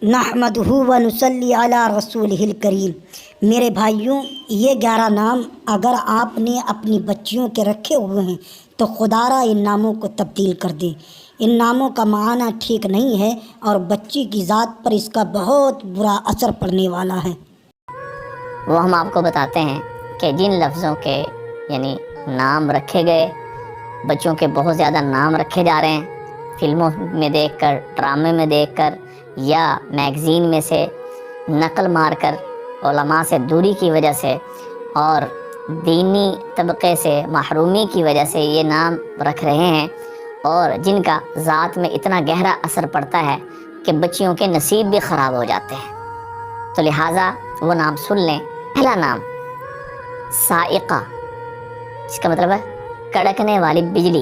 نحمدہ و نصلی علی رسولہ الکریم۔ میرے بھائیوں، یہ 11 نام اگر آپ نے اپنی بچیوں کے رکھے ہوئے ہیں تو خدا را ان ناموں کو تبدیل کر دیں۔ ان ناموں کا معنی ٹھیک نہیں ہے اور بچی کی ذات پر اس کا بہت برا اثر پڑنے والا ہے۔ وہ ہم آپ کو بتاتے ہیں کہ جن لفظوں کے نام رکھے گئے، بچوں کے بہت زیادہ نام رکھے جا رہے ہیں فلموں میں دیکھ کر، ڈرامے میں دیکھ کر یا میگزین میں سے نقل مار کر، علماء سے دوری کی وجہ سے اور دینی طبقے سے محرومی کی وجہ سے یہ نام رکھ رہے ہیں، اور جن کا ذات میں اتنا گہرا اثر پڑتا ہے کہ بچیوں کے نصیب بھی خراب ہو جاتے ہیں۔ تو لہٰذا وہ نام سن لیں۔ پہلا نام صاعقہ، اس کا مطلب ہے کڑکنے والی بجلی،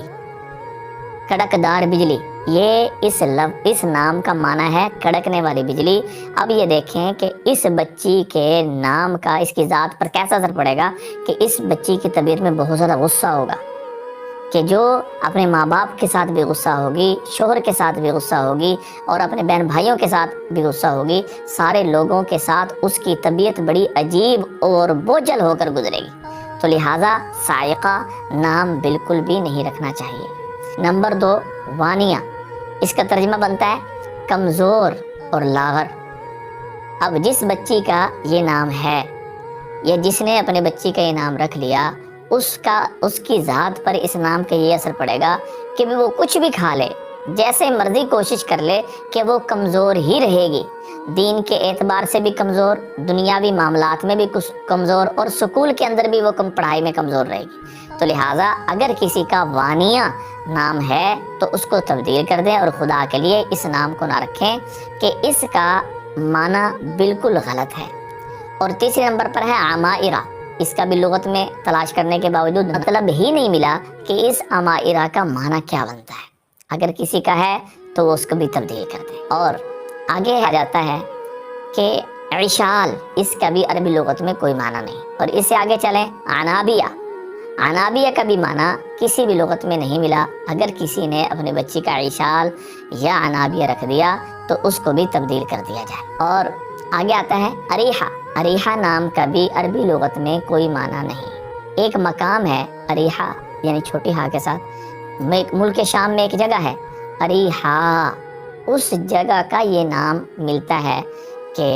کڑکدار بجلی۔ یہ اس نام کا معنی ہے کڑکنے والی بجلی۔ اب یہ دیکھیں کہ اس بچی کے نام کا اس کی ذات پر کیسا اثر پڑے گا کہ اس بچی کی طبیعت میں بہت زیادہ غصہ ہوگا، کہ جو اپنے ماں باپ کے ساتھ بھی غصہ ہوگی، شوہر کے ساتھ بھی غصہ ہوگی اور اپنے بہن بھائیوں کے ساتھ بھی غصہ ہوگی، سارے لوگوں کے ساتھ اس کی طبیعت بڑی عجیب اور بوجھل ہو کر گزرے گی۔ تو لہٰذا صاعقہ نام بالکل بھی نہیں رکھنا چاہیے۔ نمبر 2، وانیہ، اس کا ترجمہ بنتا ہے کمزور اور لاغر۔ اب جس بچی کا یہ نام ہے یا جس نے اپنے بچی کا یہ نام رکھ لیا، اس کی ذات پر اس نام کا یہ اثر پڑے گا کہ وہ کچھ بھی کھا لے، جیسے مرضی کوشش کر لے کہ وہ کمزور ہی رہے گی، دین کے اعتبار سے بھی کمزور، دنیاوی معاملات میں بھی کمزور، اور سکول کے اندر بھی وہ پڑھائی میں کمزور رہے گی۔ تو لہٰذا اگر کسی کا وانیہ نام ہے تو اس کو تبدیل کر دیں اور خدا کے لیے اس نام کو نہ رکھیں کہ اس کا معنی بالکل غلط ہے۔ اور تیسرے نمبر پر ہے عمائرہ۔ اس کا بھی لغت میں تلاش کرنے کے باوجود مطلب ہی نہیں ملا کہ اس عمائرہ کا معنی کیا بنتا ہے۔ اگر کسی کا ہے تو وہ اس کو بھی تبدیل کر دیں۔ اور آگے آ جاتا ہے کہ عشال، اس کا بھی عربی لغت میں کوئی معنی نہیں۔ اور اس سے آگے چلیں، عنابیہ۔ عنابیہ کا بھی معنی کسی بھی لغت میں نہیں ملا۔ اگر کسی نے اپنے بچی کا عشال یا عنابیہ رکھ دیا تو اس کو بھی تبدیل کر دیا جائے۔ اور آگے آتا ہے اریحہ۔ اریحہ نام کا بھی عربی لغت میں کوئی معنی نہیں۔ ایک مقام ہے اریحہ، یعنی چھوٹی ہاں کے ساتھ، ملک شام میں ایک جگہ ہے اریحہ، اس جگہ کا یہ نام ملتا ہے کہ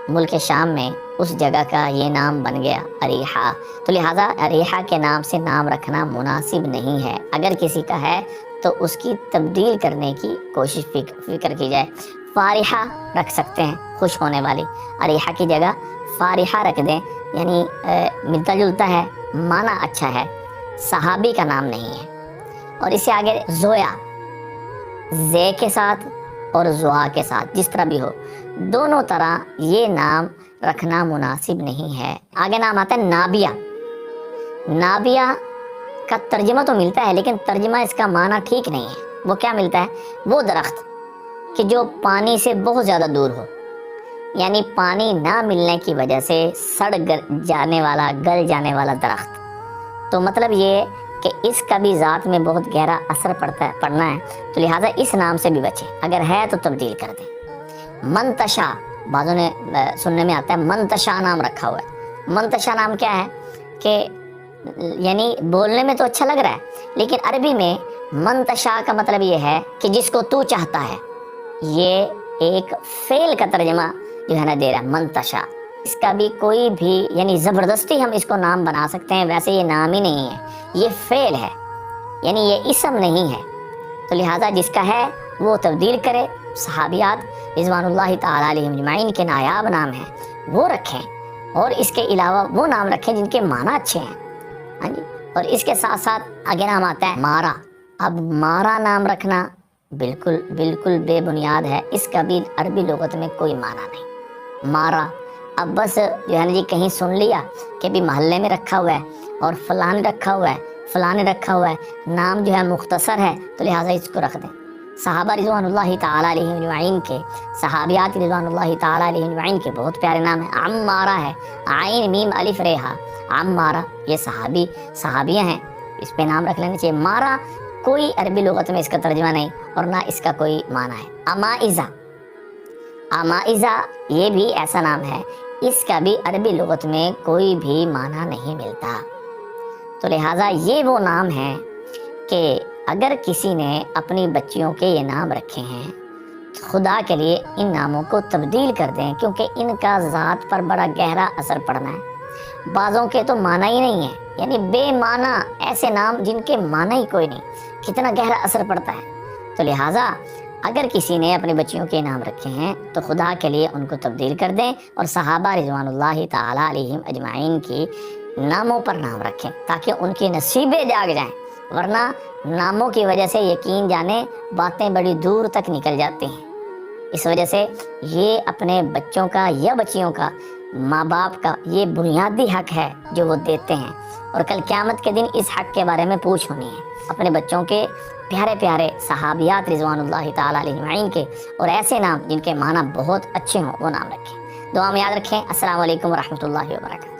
ملک شام میں اس جگہ کا یہ نام بن گیا اریحہ۔ تو لہٰذا اریحہ کے نام سے نام رکھنا مناسب نہیں ہے۔ اگر کسی کا ہے تو اس کی تبدیل کرنے کی کوشش فکر کی جائے۔ فارحہ رکھ سکتے ہیں، خوش ہونے والی، اریحہ کی جگہ فارحہ رکھ دیں، یعنی ملتا جلتا ہے، معنی اچھا ہے، صحابی کا نام نہیں ہے۔ اور اس سے آگے زویا، زے کے ساتھ اور زوا کے ساتھ، جس طرح بھی ہو، دونوں طرح یہ نام رکھنا مناسب نہیں ہے۔ آگے نام آتا ہے نابیہ۔ نابیہ کا ترجمہ تو ملتا ہے لیکن ترجمہ اس کا معنی ٹھیک نہیں ہے۔ وہ کیا ملتا ہے؟ وہ درخت کہ جو پانی سے بہت زیادہ دور ہو، یعنی پانی نہ ملنے کی وجہ سے گل جانے والا درخت۔ تو مطلب یہ کہ اس کا بھی ذات میں بہت گہرا اثر پڑنا ہے، تو لہٰذا اس نام سے بھی بچیں، اگر ہے تو تبدیل کر دیں۔ منتشا، بعضوں نے سننے میں آتا ہے منتشا نام رکھا ہوا ہے۔ منتشا نام کیا ہے کہ یعنی بولنے میں تو اچھا لگ رہا ہے لیکن عربی میں منتشا کا مطلب یہ ہے کہ جس کو تو چاہتا ہے۔ یہ ایک فعل کا ترجمہ جو ہے نا دے رہا ہے منتشا۔ اس کا بھی کوئی بھی یعنی زبردستی ہم اس کو نام بنا سکتے ہیں، ویسے یہ نام ہی نہیں ہے، یہ فعل ہے، یعنی یہ اسم نہیں ہے۔ تو لہٰذا جس کا ہے وہ تبدیل کرے۔ صحابیات رضوان اللہ تعالیٰ علیہم اجمعین کے نایاب نام ہیں، وہ رکھیں، اور اس کے علاوہ وہ نام رکھیں جن کے معنی اچھے ہیں۔ ہاں جی۔ اور اس کے ساتھ ساتھ آگے نام آتا ہے مارا۔ اب مارا نام رکھنا بالکل بے بنیاد ہے، اس کا بھی عربی لغت میں کوئی معنی نہیں۔ مارا، اب بس جو ہے نا جی کہیں سن لیا کہ بھی محلے میں رکھا ہوا ہے اور فلاں رکھا ہوا ہے، فلاں رکھا ہوا ہے، نام جو ہے مختصر ہے تو لہٰذا اس کو رکھ دیں۔ صحابہ رضوان اللہ تعالیٰ علیہم اجمعین کے، صحابیات رضوان اللہ تعالیٰ علیہم اجمعین کے بہت پیارے نام ہیں۔ عمارہ ہے، عین میم الف ریحہ، عمارہ، یہ صحابیہ ہیں، اس پہ نام رکھ لینا چاہیے۔ مارا کوئی عربی لغت میں اس کا ترجمہ نہیں اور نہ اس کا کوئی معنی ہے۔ امائزہ، مائزہ یہ بھی ایسا نام ہے، اس کا بھی عربی لغت میں کوئی بھی معنی نہیں ملتا، تو لہٰذا یہ وہ نام ہے کہ اگر کسی نے اپنی بچیوں کے یہ نام رکھے ہیں تو خدا کے لیے ان ناموں کو تبدیل کر دیں، کیونکہ ان کا ذات پر بڑا گہرا اثر پڑنا ہے۔ بعضوں کے تو معنی ہی نہیں ہے، یعنی بے معنی ایسے نام جن کے معنی ہی کوئی نہیں، کتنا گہرا اثر پڑتا ہے۔ تو لہٰذا اگر کسی نے اپنی بچیوں کے نام رکھے ہیں تو خدا کے لیے ان کو تبدیل کر دیں، اور صحابہ رضوان اللہ تعالی علیہم اجمعین کی ناموں پر نام رکھیں تاکہ ان کی نصیبیں جاگ جائیں، ورنہ ناموں کی وجہ سے یقین جانے باتیں بڑی دور تک نکل جاتی ہیں۔ اس وجہ سے یہ اپنے بچوں کا یا بچیوں کا، ماں باپ کا یہ بنیادی حق ہے جو وہ دیتے ہیں، اور کل قیامت کے دن اس حق کے بارے میں پوچھ ہونی ہے۔ اپنے بچوں کے پیارے پیارے صحابیات رضوان اللہ تعالی علیہ اجمعین کے اور ایسے نام جن کے معنی بہت اچھے ہوں وہ نام رکھیں۔ دعا میں یاد رکھیں۔ السلام علیکم ورحمۃ اللہ وبرکاتہ۔